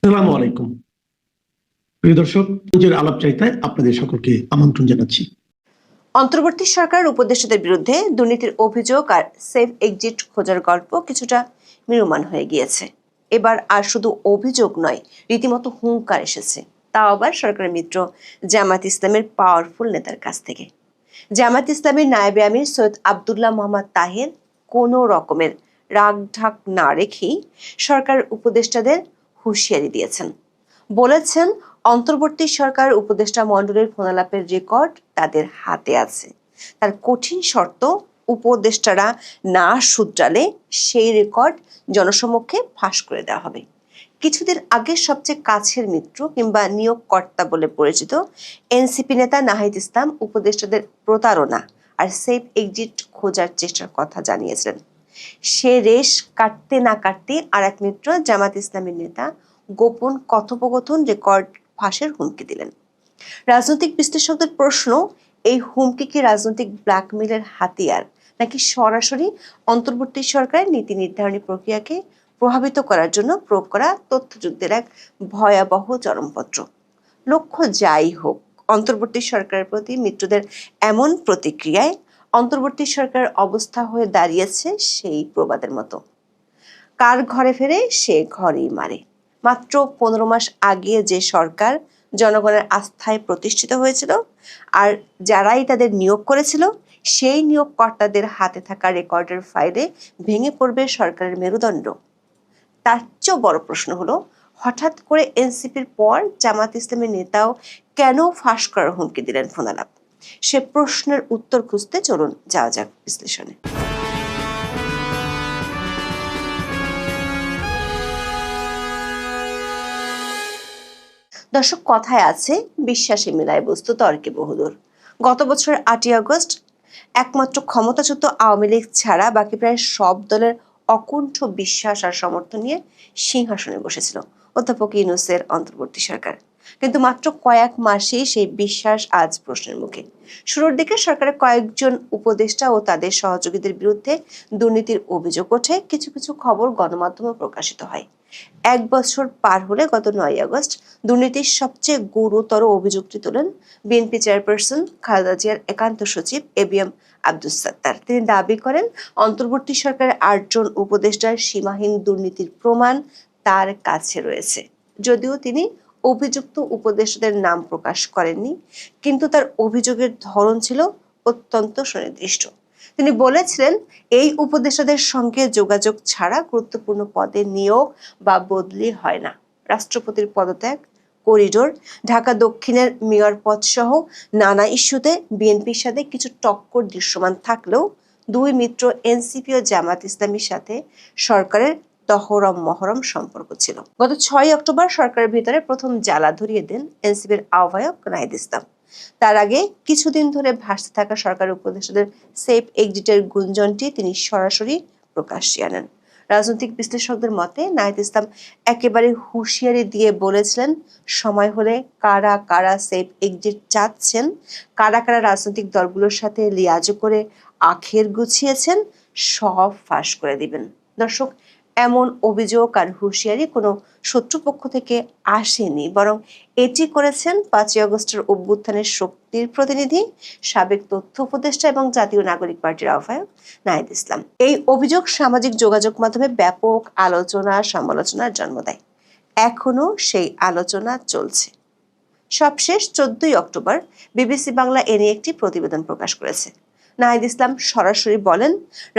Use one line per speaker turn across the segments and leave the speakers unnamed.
আসসালামু আলাইকুম প্রিয় দর্শক, নিজের আলাপচারিতায় আপনাদের সকলকে আমন্ত্রণ জানাচ্ছি।
অন্তর্বর্তী সরকারের উপদেষ্টাদের বিরুদ্ধে দুর্নীতির অভিযোগ আর সেফ এক্সিট খোঁজার গল্প কিছুটা ম্রিয়মাণ হয়ে গিয়েছে। এবার আর শুধু অভিযোগ নয়, রীতিমতো হুঙ্কার এসেছে, তাও আবার সরকারের মিত্র জামায়াত ইসলামের পাওয়ারফুল নেতার কাছ থেকে। জামায়াত ইসলামের নায়েবে আমির সৈয়দ আব্দুল্লাহ মোহাম্মদ তাহের কোনো রকমের রাগঢাক না রেখেই সরকার উপদেষ্টাদের হুঁশিয়ারি দিয়েছেন। বলেছেন, অন্তর্বর্তী সরকার উপদেষ্টা মণ্ডলীর ফোনালাপের রেকর্ড তাদের হাতে আছে। তার কঠিন শর্ত, উপদেষ্টারা না শুধরালে সেই রেকর্ড জনসমক্ষে ফাঁস করে দেওয়া হবে। কিছুদিন আগে সবচেয়ে কাছের মিত্র কিংবা নিয়োগকর্তা বলে পরিচিত এনসিপি নেতা নাহিদ ইসলাম উপদেষ্টাদের প্রতারণা আর সেফ এক্সিট খোঁজার চেষ্টার কথা জানিয়েছিলেন। সে রেশ কাটতে না কাটতে আর এক মিত্র জামাত ইসলামের নেতা গোপন কথোপকথন রেকর্ড ফাঁসের হুমকি দিলেন। রাজনৈতিক বিশ্লেষকদের প্রশ্ন, এই হুমকি কি রাজনৈতিক ব্ল্যাকমেলের হাতিয়ার, নাকি সরাসরি অন্তর্বর্তী সরকারের নীতি নির্ধারণী প্রক্রিয়াকে প্রভাবিত করার জন্য প্রয়োগ করা তথ্যযুদ্ধের এক ভয়াবহ চরমপত্র? লক্ষ্য যাই হোক, অন্তর্বর্তী সরকারের প্রতি মিত্রদের এমন প্রতিক্রিয়ায় অন্তর্বর্তী সরকারের অবস্থা হয়ে দাঁড়িয়েছে সেই প্রবাদের মতো, কার ঘরে ফেরে সে ঘরেই মারে। মাত্র 15 মাস আগে যে সরকার জনগণের আস্থায় প্রতিষ্ঠিত হয়েছিল, আর যারাই তাদের নিয়োগ করেছিল, সেই নিয়োগকর্তাদের হাতে থাকা রেকর্ডের ফাইলে ভেঙে পড়বে সরকারের মেরুদণ্ড। তার চেয়েও বড় প্রশ্ন হলো, হঠাৎ করে এনসিপির পর জামাত ইসলামের নেতাও কেন ফাঁস করার হুমকি দিলেন ফোনালাপ? সে প্রশ্নের উত্তর খুঁজতে চলুন যাওয়া যাক বিশ্লেষণে। দর্শক, কথায় আছে, বিশ্বাসে মেলায় বস্তু তর্কে বহুদূর। গত বছরের 8ই আগস্ট একমাত্র ক্ষমতাচ্যুত আওয়ামী লীগ ছাড়া বাকি প্রায় সব দলের অকুণ্ঠ বিশ্বাস আর সমর্থন নিয়ে সিংহাসনে বসেছিল অধ্যাপক ইউনূসের অন্তর্বর্তী সরকার। কিন্তু মাত্র কয়েক মাসেই সেই বিশ্বাস আজ প্রশ্নের মুখে। শুরুর দিকে সরকারের কয়েকজন উপদেষ্টা ও তাদের সহযোগীদের বিরুদ্ধে দুর্নীতির অভিযোগ ওঠে, কিছু কিছু খবর গণমাধ্যমে প্রকাশিত হয়। 1 বছর পার হলে গত 9ই আগস্ট দুর্নীতির সবচেয়ে গুরুতর অভিযোগটি তোলেন বিএনপি চেয়ারপারসন খালেদা জিয়ার একান্ত সচিব এবিএম আব্দুস সাত্তার। তিনি দাবি করেন, অন্তর্বর্তী সরকারের 8 জন উপদেষ্টার সীমাহীন দুর্নীতির প্রমাণ তার কাছে রয়েছে। যদিও তিনি অভিযুক্ত উপদেষ্টাদের নাম প্রকাশ করেননি, কিন্তু তার অভিযোগের ধরন ছিল অত্যন্ত সুনির্দিষ্ট। তিনি বলেছিলেন, এই উপদেষ্টাদের সঙ্গে যোগাযোগ ছাড়া গুরুত্বপূর্ণ পদে নিয়োগ বা বদলি হয় না। রাষ্ট্রপতির পদত্যাগ, করিডোর, ঢাকা দক্ষিণের মেয়র পদ সহ নানা ইস্যুতে বিএনপির সাথে কিছু টক্কর দৃশ্যমান থাকলেও দুই মিত্র এনসিপি ও জামাত ইসলামীর সাথে সরকারের তহরম মহরম সম্পর্ক ছিল। গত 6 অক্টোবর সরকারের ভিতরে প্রথম জ্বালা ধরিয়ে দেন এনসিপির আহ্বায়ক নাহিদ ইসলাম। তার আগে কিছুদিন ধরে ভাসতে থাকা সরকার উপদেষ্টাদের সেফ এক্সিটের গুঞ্জনটি তিনি সরাসরি প্রকাশ্যে আনেন। রাজনৈতিক বিশ্লেষকদের মতে নাহিদ ইসলাম একেবারে হুঁশিয়ারি দিয়ে বলেছিলেন, সময় হলে কারা কারা সেফ এক্সিট চাচ্ছেন, কারা কারা রাজনৈতিক দলগুলোর সাথে লিয়াজো করে আখের গুছিয়েছেন, সব ফাঁস করে দিবেন। দর্শক, এমন অভিযোগ আর হুঁশিয়ারি কোনো শত্রুপক্ষ থেকে আসেনি, বরং এটি করেছেন 5ই আগস্টের অভ্যুত্থানের শক্তির প্রতিনিধি, সাবেক তথ্য উপদেষ্টা এবং জাতীয় নাগরিক পার্টির আহ্বায়ক নাহিদ ইসলাম। এই অভিযোগ সামাজিক যোগাযোগ মাধ্যমে ব্যাপক আলোচনা সমালোচনার জন্ম দেয়। এখনো সেই আলোচনা চলছে। সবশেষ 14ই অক্টোবর বিবিসি বাংলা এ নিয়ে একটি প্রতিবেদন প্রকাশ করেছে। নাহিদ ইসলাম সরাসরি বলেন,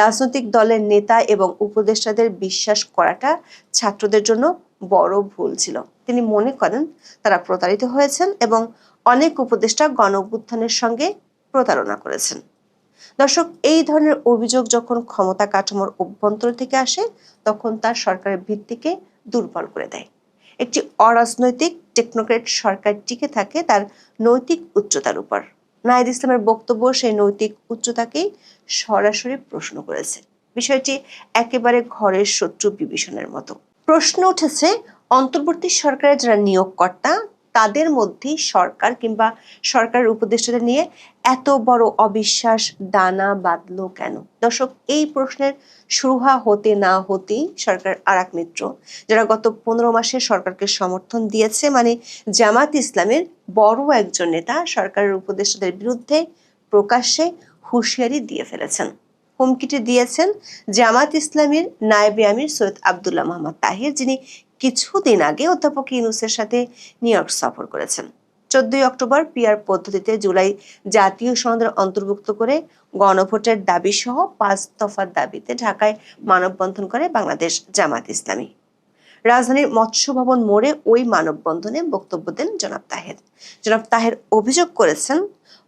রাজনৈতিক দলের নেতা এবং উপদেষ্টাদের বিশ্বাস করাটা ছাত্রদের জন্য বড় ভুল ছিল। তিনি মনে করেন, তারা প্রতারিত হয়েছেন এবং অনেক উপদেষ্টা গণ অভ্যুত্থানের সঙ্গে প্রতারণা করেছেন। দর্শক, এই ধরনের অভিযোগ যখন ক্ষমতা কাঠামোর অভ্যন্তর থেকে আসে, তখন তার সরকারের ভিত্তিকে দুর্বল করে দেয়। একটি অরাজনৈতিক টেকনোক্রেট সরকার টিকে থাকে তার নৈতিক উচ্চতার উপর। নাহিদ ইসলামের বক্তব্য সেই নৈতিক উচ্চতাকেই সরাসরি প্রশ্ন করেছে। বিষয়টি একেবারে ঘরের শত্রু বিভীষণের মতো। প্রশ্ন উঠেছে, অন্তর্বর্তী সরকারের যারা নিয়োগকর্তা তাদের মধ্যেই সরকার কিংবা সরকারের উপদেষ্টাদের নিয়ে এত বড় অবিশ্বাস দানা বাঁধলো কেন? দর্শক, এই প্রশ্নের শুরু হতে না হতেই সরকার আর এক মিত্র, যারা গত 15 মাসে সরকারকে সমর্থন দিয়েছে, মানে জামাত ইসলামের বড় একজন নেতা সরকারের উপদেষ্টাদের বিরুদ্ধে প্রকাশ্যে হুঁশিয়ারি দিয়ে ফেলেছেন। হুমকিটি দিয়েছেন জামাত ইসলামের নায়েবে আমির সৈয়দ আব্দুল্লাহ মোহাম্মদ তাহির, যিনি কিছুদিন আগে অধ্যাপক ইউনূসের সাথে নিউ ইয়র্ক সফর করেছেন। 14 অক্টোবর পিআর পদ্ধতিতে জুলাই জাতীয় সনদের অন্তর্ভুক্ত করে গণভোটের দাবি সহ 5 দফার দাবিতে ঢাকায় মানববন্ধন করে বাংলাদেশ জামাত ইসলামী। রাজধানীর মৎস্য ভবন মোড়ে ওই মানববন্ধনে বক্তব্য দেন জনাব তাহের। জনাব তাহের অভিযোগ করেছেন,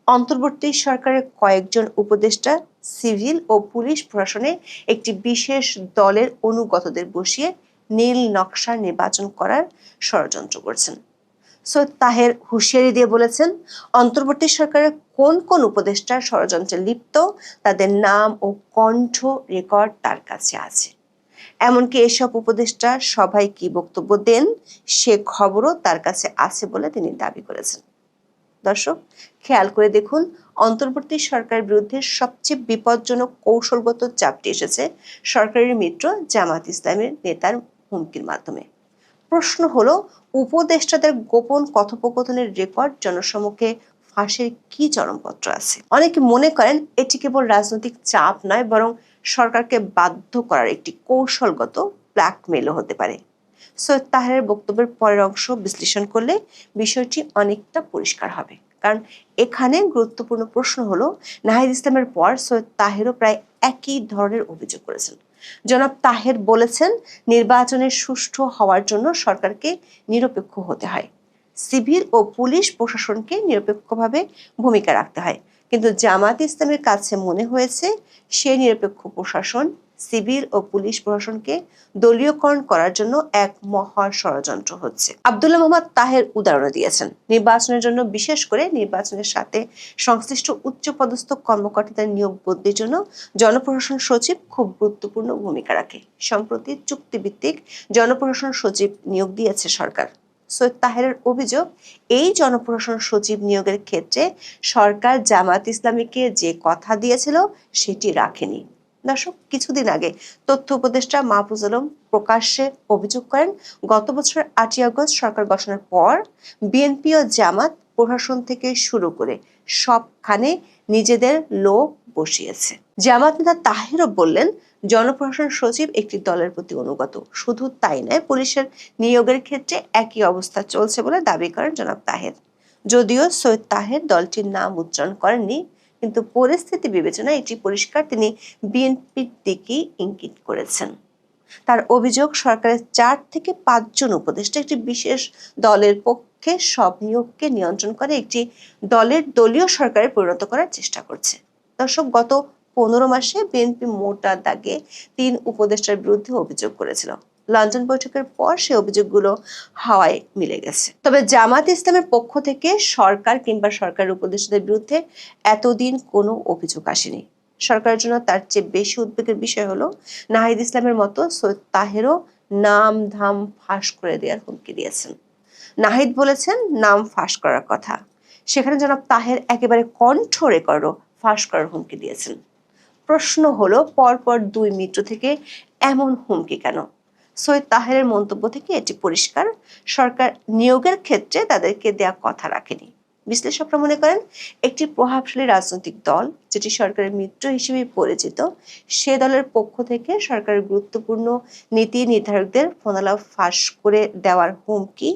অন্তর্বর্তী সরকারের কয়েকজন উপদেষ্টা সিভিল ও পুলিশ প্রশাসনে একটি বিশেষ দলের অনুগতদের বসিয়ে নীল নকশা নির্বাচন করার ষড়যন্ত্র করছেন। সৈয়দ তাহের হুঁশিয়ারি দিয়ে বলেছেন, অন্তর্বর্তী সরকারের কোন কোন উপদেষ্টা ষড়যন্ত্রে লিপ্ত তাদের নাম ও কণ্ঠ রেকর্ড তার কাছে আছে। এমনকি এসব উপদেষ্টা সভায় কি বক্তব্য দেন সে খবরও তার কাছে আছে বলে তিনি দাবি করেছেন। দর্শক, খেয়াল করে দেখুন, অন্তর্বর্তী সরকারের বিরুদ্ধে সবচেয়ে বিপজ্জনক কৌশলগত চাপটি এসেছে সরকারের মিত্র জামাত ইসলামের নেতার হুমকির মাধ্যমে। প্রশ্ন হলো, উপদেষ্টাদের গোপন কথোপকথনের রেকর্ড জনসমক্ষে ফাঁসের কি চরমপত্র আছে? অনেকে মনে করেন এটি কেবল রাজনৈতিক চাপ নয়, বরং সরকারকে বাধ্য করার একটি কৌশলগত ব্ল্যাকমেলও হতে পারে। সৈয়দ তাহেরের বক্তব্যের পরের অংশ বিশ্লেষণ করলে বিষয়টি অনেকটা পরিষ্কার হবে। কারণ এখানে গুরুত্বপূর্ণ প্রশ্ন হলো, নাহিদ ইসলামের পর সৈয়দ তাহেরও প্রায় একই ধরনের অভিযোগ করেছেন। জনাব তাহের বলেছেন, নির্বাচনের সুষ্ঠু হওয়ার জন্য সরকারকে নিরপেক্ষ হতে হয়, সিভিল ও পুলিশ প্রশাসনকে নিরপেক্ষভাবে ভূমিকা রাখতে হয়। কিন্তু জামাত ইসলামের কাছে মনে হয়েছে সে নিরপেক্ষ প্রশাসন, সিভিল ও পুলিশ প্রশাসনকে দলীয়করণ করার জন্য এক মহা ষড়যন্ত্র হচ্ছে। আব্দুল্লাহ মোহাম্মদ তাহের উদাহরণ দিয়েছেন, নির্বাচনের জন্য, বিশেষ করে নির্বাচনের সাথে সংশ্লিষ্ট উচ্চপদস্থ কর্মকর্তাদের নিয়োগ বদলির জন্য জনপ্রশাসন সচিব খুব গুরুত্বপূর্ণ ভূমিকা রাখে। সম্প্রতি চুক্তিভিত্তিক জনপ্রশাসন সচিব নিয়োগ দিয়েছে সরকার। সৈয়দ তাহেরের অভিযোগ, এই জনপ্রশাসন সচিব নিয়োগের ক্ষেত্রে সরকার জামাত ইসলামীকে যে কথা দিয়েছিল সেটি রাখেনি। দর্শক, কিছুদিন আগে তথ্য উপদেষ্টা মাহফুজ আলম প্রকাশ্যে অভিযোগ করেন, গত বছর 8ই আগস্ট সরকার গঠনের পর বিএনপি ও জামাত প্রশাসন থেকে শুরু করে সবখানে নিজেদের লোক বসিয়েছে। জামাত নেতা তাহেরও বললেন, জনপ্রশাসন সচিব একটি দলের প্রতি অনুগত। শুধু তাই নয়, পুলিশের নিয়োগের ক্ষেত্রে একই অবস্থা চলছে বলে দাবি করেন জনাব তাহের। যদিও সৈয়দ তাহের দলটির নাম উচ্চারণ করেননি, কিন্তু পরিস্থিতি বিবেচনায় এটি পরিষ্কার তিনি বিএনপির দিকেই ইঙ্গিত করেছেন। তার অভিযোগ, সরকারের 4 থেকে 5 জন উপদেষ্টা একটি বিশেষ দলের পক্ষে সব নিয়োগকে নিয়ন্ত্রণ করে একটি দলের দলীয় সরকারে পরিণত করার চেষ্টা করছে। দর্শক, গত 15 মাসে বিএনপি মোটা দাগে 3 উপদেষ্টার বিরুদ্ধে অভিযোগ করেছিল। লন্ডন বৈঠকের পর সে অভিযোগগুলো হাওয়ায় মিলে গেছে। তবে জামাত ইসলামের পক্ষ থেকে সরকার কিংবা সরকারের উপদেষ্টাদের বিরুদ্ধে এতদিন কোনো অভিযোগ আসেনি। সরকারের জন্য তার চেয়ে বেশি উদ্বেগের বিষয় হলো, নাহিদ ইসলামের মতো সৈয়দ তাহেরও নাম ধাম ফাঁস করে দেওয়ার হুমকি দিয়েছেন। নাহিদ বলেছেন নাম ফাঁস করার কথা, সেখানে জনাব তাহের একেবারে কণ্ঠ রেকর্ডও ফাঁস করার হুমকি দিয়েছেন। প্রশ্ন হলো, পরপর 2 মিত্র থেকে এমন হুমকি কেন? সৈয়দ তাহেরের মন্তব্য থেকে এটি পরিষ্কার, সরকার নিয়োগের ক্ষেত্রে তাদেরকে দেয়া কথা রাখেনি। বিশ্লেষকরা মনে করেন, একটি প্রভাবশালী রাজনৈতিক দল যেটি সরকারের মিত্র হিসেবে পরিচিত, সে দলের পক্ষ থেকে সরকারের গুরুত্বপূর্ণ নীতি নির্ধারকদের ফোনালাপ ফাঁস করে দেওয়ার হুমকি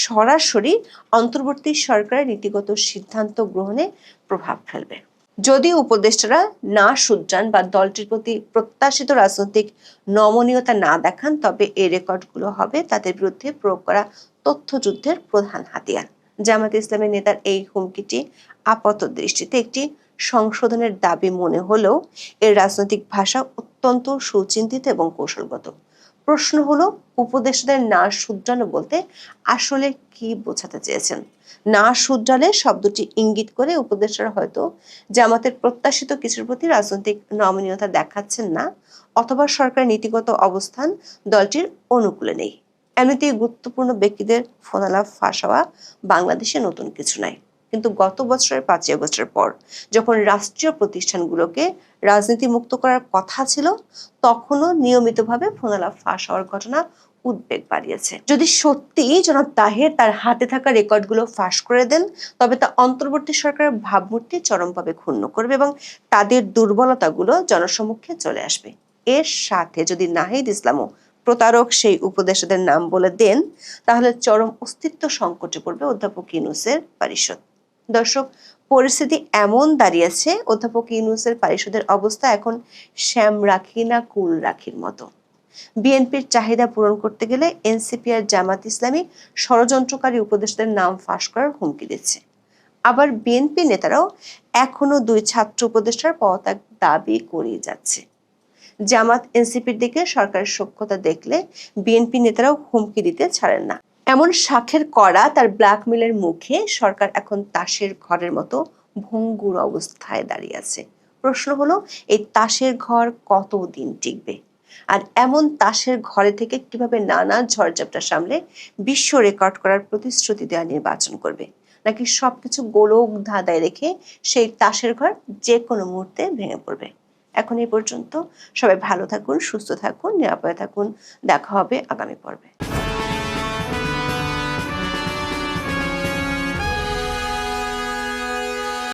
সরাসরি অন্তর্বর্তী সরকারের নীতিগত সিদ্ধান্ত গ্রহণে প্রভাব ফেলবে। যদি উপদেষ্টারা না শুধরান বা দলটির প্রতি প্রত্যাশিত রাজনৈতিক নমনীয়তা না দেখান, তবে এই রেকর্ডগুলো হবে তাদের বিরুদ্ধে প্রয়োগ করা তথ্যযুদ্ধের প্রধান হাতিয়ার। জামাত ইসলামের নেতার এই হুমকিটি আপাত দৃষ্টিতে একটি সংশোধনের দাবি মনে হলেও এর রাজনৈতিক ভাষা অত্যন্ত সুচিন্তিত এবং কৌশলগত। প্রশ্ন হলো, উপদেষ্টাদের না শুধরানো বলতে আসলে কি বোঝাতে চেয়েছেন? না শুধরালে শব্দটি ইঙ্গিত করে উপদেষ্টারা হয়তো জামাতের প্রত্যাশিত কিছুর প্রতি রাজনৈতিক নমনীয়তা দেখাচ্ছেন না, অথবা সরকারের নীতিগত অবস্থান দলটির অনুকূলে নেই। এমনিতেই গুরুত্বপূর্ণ ব্যক্তিদের ফোনালাপ ফাঁস হওয়া বাংলাদেশে নতুন কিছু নাই, কিন্তু গত বছরের 5ই আগস্টের পর যখন রাষ্ট্রীয় প্রতিষ্ঠানগুলোকে রাজনীতি মুক্ত করার কথা ছিল, তখনও নিয়মিতভাবে ফোনালাপ ফাঁস হওয়ার ঘটনা উদ্বেগ বাড়িয়েছে। যদি সত্যি জনাব তাহের তার হাতে থাকা রেকর্ডগুলো ফাঁস করে দেন, তবে তা অন্তর্বর্তী সরকারের ভাবমূর্তি চরমভাবে ক্ষুণ্ণ করবে এবং তাদের দুর্বলতাগুলো জনসমক্ষে চলে আসবে। এর সাথে যদি নাহিদ ইসলামও প্রতারক সেই উপদেষ্টাদের নাম বলে দেন, তাহলে চরম অস্তিত্ব সংকটে পড়বে অধ্যাপক ইউনূসের পরিষদ। দর্শক, পরিস্থিতি এমন দাঁড়িয়েছে, অধ্যাপক ইউনূসের পরিষদের অবস্থা এখন শ্যাম রাখি না কুল রাখির মতো। বিএনপির চাহিদা পূরণ করতে গেলে এনসিপি আর জামাত ইসলামী ষড়যন্ত্রকারী উপদেষ্টাদের নাম ফাঁস করার হুমকি দিচ্ছে। আবার বিএনপি নেতারাও এখনো 2 ছাত্র উপদেষ্টার পদত্যাগ দাবি করেই যাচ্ছে। জামাত এনসিপির দিকে সরকারের সখ্যতা দেখলে বিএনপি নেতারাও হুমকি দিতে ছাড়েন না। এমন শাখের করা তার ব্ল্যাকমেলের মুখে সরকার এখন তাসের ঘরের মতো ভঙ্গুর অবস্থায় দাঁড়িয়ে আছে। প্রশ্ন হলো, এই তাসের ঘর কতদিন টিকবে? আর এমন তাসের ঘরে থেকে কিভাবে নানা ঝড়ঝাপটা সামলে বিশ্ব রেকর্ড করার প্রতিশ্রুতি দেওয়া নির্বাচন করবে, নাকি সবকিছু গোলক ধাঁধায় রেখে সেই তাসের ঘর যে কোনো মুহূর্তে ভেঙে পড়বে? এখন এই পর্যন্ত। সবাই ভালো থাকুন, সুস্থ থাকুন, নিরাপদে থাকুন। দেখা হবে আগামী পর্বে।